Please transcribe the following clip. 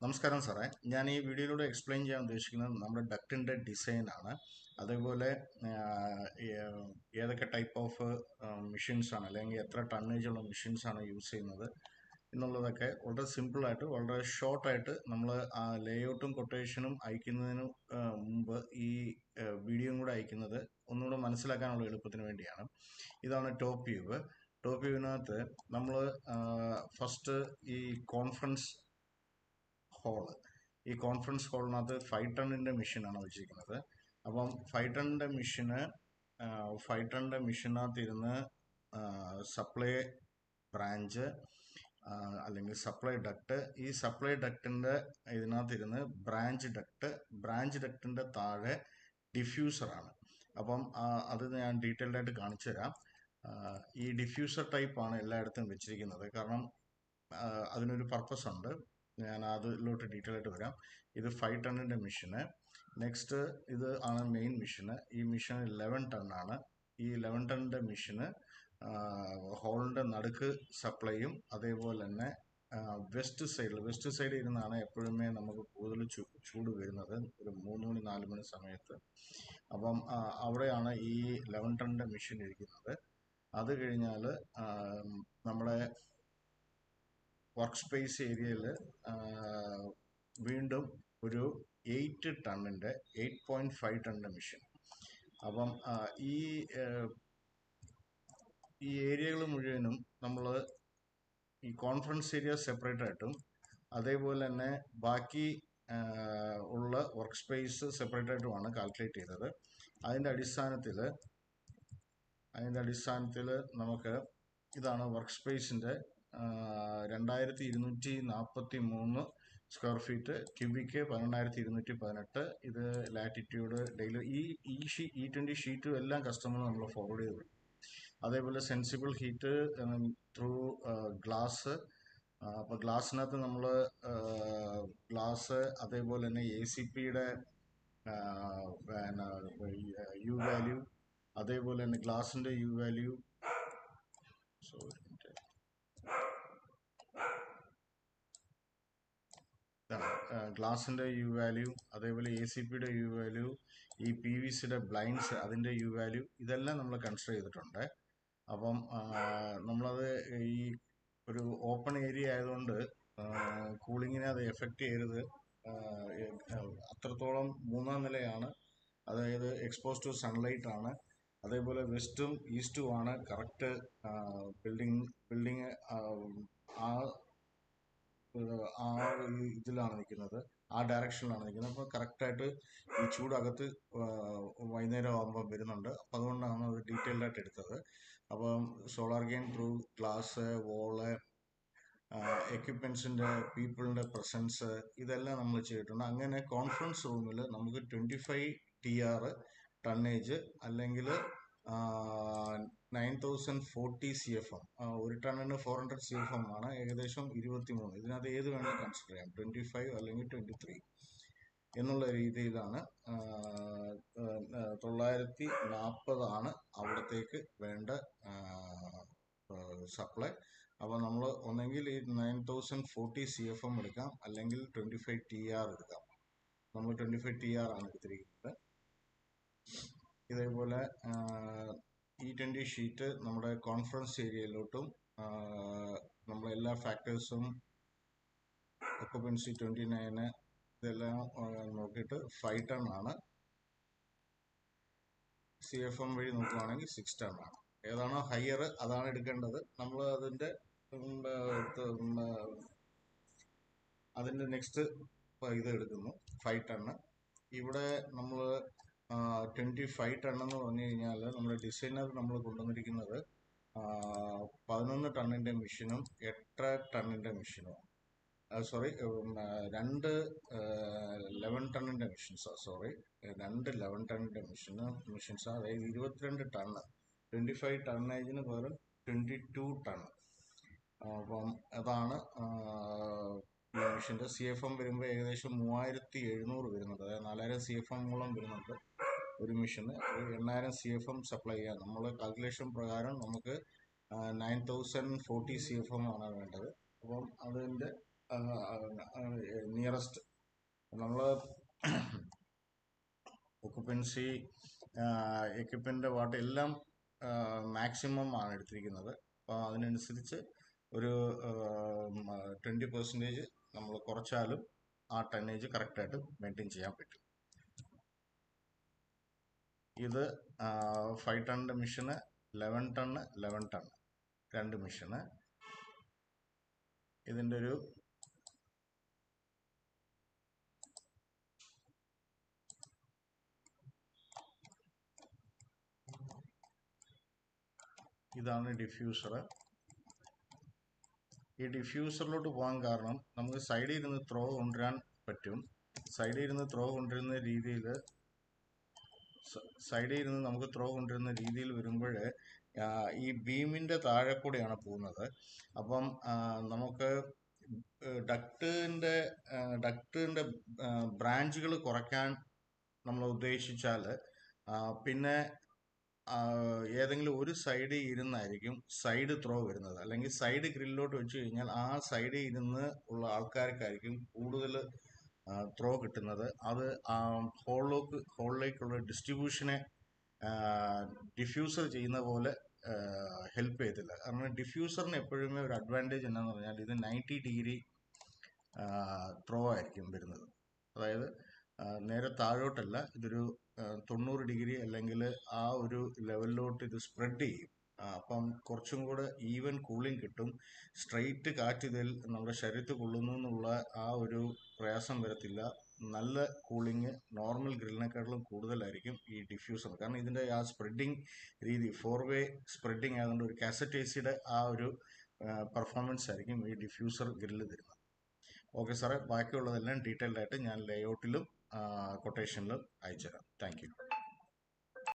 നമസ്കാരം സാറേ, ഞാൻ ഈ വീഡിയോയിലൂടെ എക്സ്പ്ലെയിൻ ചെയ്യാൻ ഉദ്ദേശിക്കുന്നത് നമ്മുടെ ഡക്റ്റിൻ്റെ ഡിസൈനാണ്. അതേപോലെ ഏതൊക്കെ ടൈപ്പ് ഓഫ് മെഷീൻസ് ആണ്, അല്ലെങ്കിൽ എത്ര ടണ്ണേജുള്ള മെഷീൻസ് ആണ് യൂസ് ചെയ്യുന്നത് എന്നുള്ളതൊക്കെ വളരെ സിമ്പിളായിട്ട് വളരെ ഷോർട്ടായിട്ട് നമ്മൾ ആ ലേഔട്ടും കൊട്ടേഷനും അയക്കുന്നതിന് മുമ്പ് ഈ വീഡിയോയും കൂടെ അയക്കുന്നത് ഒന്നുകൂടെ മനസ്സിലാക്കാനുള്ള എളുപ്പത്തിന് വേണ്ടിയാണ്. ഇതാണ് ടോപ്പ് വ്യൂ. ടോപ്പ് വ്യൂവിനകത്ത് നമ്മൾ ഫസ്റ്റ് ഈ കോൺഫറൻസ് ഹോള് ഈ കോൺഫറൻസ് ഹോളിനകത്ത് 5 ടണ്ണിൻ്റെ മെഷീനാണ് വെച്ചിരിക്കുന്നത്. അപ്പം 5 ടണ്ണിൻ്റെ മെഷീനകത്ത് ഇരുന്ന് സപ്ലൈ ബ്രാഞ്ച് അല്ലെങ്കിൽ സപ്ലൈ ഡക്റ്റ്, ഈ സപ്ലൈ ഡക്റ്റിൻ്റെ ഇതിനകത്തിരുന്ന് ബ്രാഞ്ച് ഡക്റ്റിൻ്റെ താഴെ ഡിഫ്യൂസറാണ്. അപ്പം അത് ഞാൻ ഡീറ്റെയിൽഡ് ആയിട്ട് കാണിച്ചു തരാം. ഈ ഡിഫ്യൂസർ ടൈപ്പാണ് എല്ലായിടത്തും വെച്ചിരിക്കുന്നത്. കാരണം അതിനൊരു പർപ്പസ് ഉണ്ട്. ഞാൻ അതിലോട്ട് ഡീറ്റെയിൽ ആയിട്ട് വരാം. ഇത് 5 ടണ്ണിൻ്റെ മെഷീന്. നെക്സ്റ്റ് ഇത് ആണ് മെയിൻ മെഷീന്. ഈ മെഷീൻ 11 ടണ്ണാണ്. ഈ 11 ടണ്ണിൻ്റെ മെഷീന് ഹോളിൻ്റെ നടുക്ക് സപ്ലൈയും അതേപോലെ തന്നെ വെസ്റ്റ് സൈഡിൽ ഇരുന്നാണ് എപ്പോഴുമേ നമുക്ക് കൂടുതൽ ചൂട് വരുന്നത്, ഒരു 3 മണി 4 മണി സമയത്ത്. അപ്പം അവിടെയാണ് ഈ 11 ടണ്ണിൻ്റെ മെഷീൻ ഇരിക്കുന്നത്. അത് കഴിഞ്ഞാൽ നമ്മുടെ വർക്ക് സ്പേസ് ഏരിയയിൽ വീണ്ടും ഒരു 8.5 ടണ്ണിൻ്റെ മെഷീൻ. അപ്പം ഈ ഏരിയകൾ മുഴുവനും നമ്മൾ ഈ കോൺഫറൻസ് ഏരിയ സെപ്പറേറ്റ് ആയിട്ടും അതേപോലെ തന്നെ ബാക്കി ഉള്ള വർക്ക് സ്പേസ് സെപ്പറേറ്റ് ആയിട്ടുമാണ് കാൽക്കുലേറ്റ് ചെയ്തത്. അതിൻ്റെ അടിസ്ഥാനത്തിൽ നമുക്ക് ഇതാണ് വർക്ക് സ്പേസിൻ്റെ 2243 സ്ക്വയർ ഫീറ്റ്, ക്യൂബിക്ക് 11218. ഇത് ലാറ്റിറ്റ്യൂഡ് ഡെയിലി ഈ E20 ഷീറ്റും എല്ലാം കസ്റ്റമർ നമ്മൾ ഫോർവേഡ് ചെയ്ത് വിടും. അതേപോലെ സെൻസിബിൾ ഹീറ്റ് ത്രൂ ഗ്ലാസ്. അപ്പോൾ ഗ്ലാസ്സിനകത്ത് നമ്മൾ ഗ്ലാസ്, അതേപോലെ തന്നെ ACPയുടെ പിന്നെ യു വാല്യൂ, അതേപോലെ തന്നെ ഗ്ലാസിൻ്റെ യു വാല്യൂ, ഗ്ലാസിൻ്റെ യു വാല്യൂ, അതേപോലെ ACPയുടെ യു വാല്യൂ, ഈ PVCയുടെ ബ്ലൈൻഡ്സ് അതിൻ്റെ യു വാല്യൂ, ഇതെല്ലാം നമ്മൾ കൺസിഡർ ചെയ്തിട്ടുണ്ട്. അപ്പം നമ്മളത് ഈ ഒരു ഓപ്പൺ ഏരിയ ആയതുകൊണ്ട് കൂളിങ്ങിനെ അത് എഫക്റ്റ് ചെയ്യരുത്. അത്രത്തോളം 3-ാം നിലയാണ്, അതായത് എക്സ്പോസ് ടു സൺലൈറ്റ് ആണ്. അതേപോലെ വെസ്റ്റും ഈസ്റ്റും ആണ് കറക്റ്റ് ബിൽഡിങ് ആ ഇതിലാണ് നിൽക്കുന്നത്, ആ ഡയറക്ഷനിലാണ് നിൽക്കുന്നത്. അപ്പോൾ കറക്റ്റായിട്ട് ഈ ചൂടകത്ത് വൈകുന്നേരം ആകുമ്പോൾ വരുന്നുണ്ട്. അപ്പം അതുകൊണ്ടാണ് അത് ഡീറ്റെയിൽഡ് ആയിട്ട് എടുത്തത്. അപ്പം solar gain through glass, wall, എക്യുപ്മെൻസിൻ്റെ, പീപ്പിളിൻ്റെ പ്രസൻസ്, ഇതെല്ലാം നമ്മൾ ചെയ്തിട്ടുണ്ട്. അങ്ങനെ കോൺഫറൻസ് റൂമിൽ നമുക്ക് 25 TR ടണ്ണേജ് അല്ലെങ്കിൽ 9040 CFM, 1 ടണ്ണിന് 400 CFM ആണ്, ഏകദേശം 23. ഇതിനകത്ത് ഏത് വേണമെങ്കിൽ കൺസിഡർ ചെയ്യാം, 25 അല്ലെങ്കിൽ 23 എന്നുള്ള രീതിയിലാണ്. 940 അവിടത്തേക്ക് വേണ്ട സപ്ലൈ. അപ്പോൾ നമ്മൾ ഒന്നെങ്കിൽ ഈ 9040 CFM എടുക്കാം, അല്ലെങ്കിൽ 25 TR എടുക്കാം. നമ്മൾ 25 TR ആണ് എടുത്തിരിക്കുന്നത്. ഇതേപോലെ E20 ഷീറ്റ് നമ്മുടെ കോൺഫറൻസ് ഏരിയയിലോട്ടും നമ്മളെല്ലാ ഫാക്ടേഴ്സും, ഒക്കുപൻസി 29, ഇതെല്ലാം നോക്കിയിട്ട് 5 ടൺ ആണ്. CFM വഴി നോക്കുകയാണെങ്കിൽ 6 ടൺ ആണ്. ഏതാണോ ഹയർ അതാണ് എടുക്കേണ്ടത്. നമ്മൾ അതിൻ്റെ നെക്സ്റ്റ് ഇത് എടുക്കുന്നു 5 ടണ്ണ്. ഇവിടെ നമ്മൾ 25 ടൺ എന്ന് പറഞ്ഞു കഴിഞ്ഞാൽ നമ്മുടെ ഡിസൈനർ നമ്മൾ കൊണ്ടുവന്നിരിക്കുന്നത് 11 ടണ്ണിൻ്റെ മെഷീനും 8 ടണ്ണിൻ്റെ മെഷീനും, സോറി 2 11 ടണ്ണിൻ്റെ മെഷീൻസാണ്, രണ്ട് 11 ടണ്ണിൻ്റെ മെഷീൻസാണ്. അതായത് 22 ടണ്ണ്, 25 ടണ്ണേജിന് പകരം 22 ടൺ. അപ്പം അതാണ് ഈ മെഷീൻ്റെ CFM വരുമ്പോൾ ഏകദേശം 3700 വരുന്നുണ്ട്. അതായത് 4000 CFM വരുന്നുണ്ട് ഒരു മെഷീന്. 8000 CFM സപ്ലൈ ചെയ്യാൻ നമ്മൾ കാൽക്കുലേഷൻ പ്രകാരം നമുക്ക് 9040 CFM ആണ് വേണ്ടത്. അപ്പം അതിൻ്റെ നിയറസ്റ്റ് നമ്മൾ ഒക്കുപ്പൻസി എക്യുപ്മെൻ്റ് വാട്ട് എല്ലാം മാക്സിമം ആണ് എടുത്തിരിക്കുന്നത്. അപ്പോൾ അതിനനുസരിച്ച് ഒരു 20% നമ്മൾ കുറച്ചാലും ആ ടണ്ണേജ് കറക്റ്റായിട്ട് മെയിൻറ്റെയിൻ ചെയ്യാൻ പറ്റും. ഇത് 5 ടണ്ണിൻ്റെ മെഷീന്, 11 ടണ്ണ് 11 ടണ്ണ് 2 മെഷീന്. ഇതിൻ്റെ ഒരു ഇതാണ് ഡിഫ്യൂസർ. ഈ ഡിഫ്യൂസറിലോട്ട് പോകാൻ കാരണം നമുക്ക് സൈഡിൽ ഇരുന്ന് ത്രോ കൊണ്ടുവരാൻ പറ്റും. സൈഡിൽ ഇരുന്ന് നമുക്ക് ത്രോ കൊണ്ടുവരുന്ന രീതിയിൽ വരുമ്പോൾ ഈ ബീമിൻ്റെ താഴെ കൂടെയാണ് പോകുന്നത്. അപ്പം നമുക്ക് ഡക്റ്റിൻ്റെ ബ്രാഞ്ചുകൾ കുറയ്ക്കാൻ നമ്മൾ ഉദ്ദേശിച്ചാൽ പിന്നെ ഏതെങ്കിലും ഒരു സൈഡിൽ ഇരുന്നായിരിക്കും സൈഡ് ത്രോ വരുന്നത്. അല്ലെങ്കിൽ സൈഡ് ഗ്രില്ലോട്ട് വെച്ച് കഴിഞ്ഞാൽ ആ സൈഡിൽ ഇരുന്ന് ഉള്ള ആൾക്കാർക്കായിരിക്കും കൂടുതൽ ത്രോ കിട്ടുന്നത്. അത് ഹോളിലേക്കുള്ള ഡിസ്ട്രിബ്യൂഷനെ ഡിഫ്യൂസർ ചെയ്യുന്ന പോലെ ഹെൽപ്പ് ചെയ്തില്ല. കാരണം ഡിഫ്യൂസറിന് എപ്പോഴും ഒരു അഡ്വാൻറ്റേജ് എന്നാന്ന് പറഞ്ഞാൽ ഇത് 90 ഡിഗ്രി ത്രോ ആയിരിക്കും വരുന്നത്. അതായത് നേരെ താഴോട്ടല്ല, ഇതൊരു 90 ഡിഗ്രി അല്ലെങ്കിൽ ആ ഒരു ലെവലിലോട്ട് ഇത് സ്പ്രെഡ് ചെയ്യും. അപ്പം കുറച്ചും കൂടെ ഈവൻ കൂളിംഗ് കിട്ടും. സ്ട്രെയിറ്റ് കാറ്റ് ഇതിൽ നമ്മുടെ ശരീരത്തിൽ കൊള്ളുന്നു എന്നുള്ള ആ ഒരു പ്രയാസം വരത്തില്ല. നല്ല കൂളിംഗ് നോർമൽ ഗ്രില്ലിനെക്കാട്ടിലും കൂടുതലായിരിക്കും ഈ ഡിഫ്യൂസർ. കാരണം ഇതിൻ്റെ ആ സ്പ്രെഡിങ് രീതി 4-വേ സ്പ്രെഡിങ് ആയതുകൊണ്ട് ഒരു കാസറ്റ് എസിയുടെ ആ ഒരു പെർഫോമൻസ് ആയിരിക്കും ഈ ഡിഫ്യൂസർ ഗ്രില്ല് തരുന്നത്. ഓക്കെ സാറേ, ബാക്കിയുള്ളതെല്ലാം ഡീറ്റെയിൽഡ് ആയിട്ട് ഞാൻ ലേഔട്ടിലും കൊട്ടേഷനിലും അയച്ചുതരാം. Thank you.